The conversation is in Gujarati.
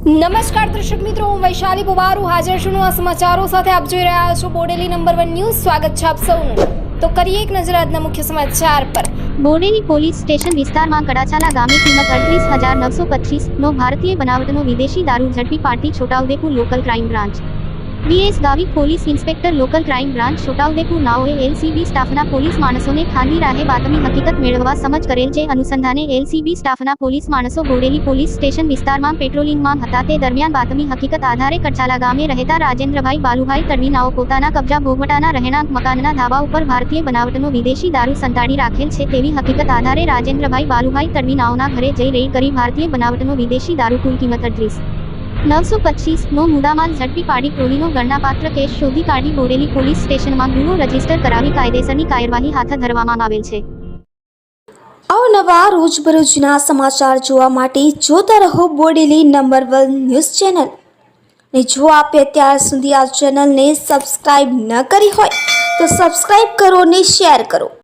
નમસ્કાર દર્શક મિત્રો, હું વૈશાલી પુવારુ હાજર છું આ સમાચારો સાથે. આપ જોઈ રહ્યા છો બોડેલી નંબર 1 ન્યૂઝ. સ્વાગત છે આપ સૌનું. તો કરીએ એક નજર આજના મુખ્ય સમાચાર પર. બોડેલી પોલીસ સ્ટેશન વિસ્તારમાં કડાચાલા ગામે કિંમત 38,925 નો ભારતીય બનાવટનો વિદેશી દારૂ ઝડપી પાડતી Chhotaudepur local crime branch. V S Gavit police inspector local crime branch Chhotaudepur નાઓએ એલસીબી સ્ટાફના પોલીસ માણસોને ખાનગી રાહે બાતમી હકીકત મેળવવા સમજ કરેલ છે. અનુસંધાને એલસીબી સ્ટાફના પોલીસ માણસો બોડેલી પોલીસ સ્ટેશન વિસ્તારમાં પેટ્રોલિંગમાં હતા. તે દરમિયાન બાતમી હકીકત આધારે કડચાલા ગામે રહેતા રાજેન્દ્રભાઈ બાલુભાઈ તડવી નાઓ પોતાના કબજા ભોગવટાના રહેણાંક મકાનના ધાબા ઉપર ભારતીય બનાવટનો વિદેશી દારૂ સંતાડી રાખેલ છે તેવી હકીકત આધારે રાજેન્દ્રભાઈ બાલુભાઈ તડવી નાઓના ઘરે જઈ રેડ કરી ભારતીય બનાવટનો વિદેશી દારૂ કુલ કિંમત 38,925 નો મુદ્દામાલ ઝડપી પાડી ટ્રોલીનો ગણનાપાત્ર કેસ શોધી કાઢી બોડેલી પોલીસ સ્ટેશનમાં ગુનો રજીસ્ટર કરાવી કાયદેસરની કાર્યવાહી હાથ ધરવામાં આવેલ છે. અવનવા રોજબરોજના સમાચાર જોવા માટે જોતા રહો બોડેલી નંબર 1 ન્યૂઝ ચેનલ. ને જો આપે અત્યાર સુધી આ ચેનલને સબસ્ક્રાઇબ ન કરી હોય તો સબસ્ક્રાઇબ કરો અને શેર કરો.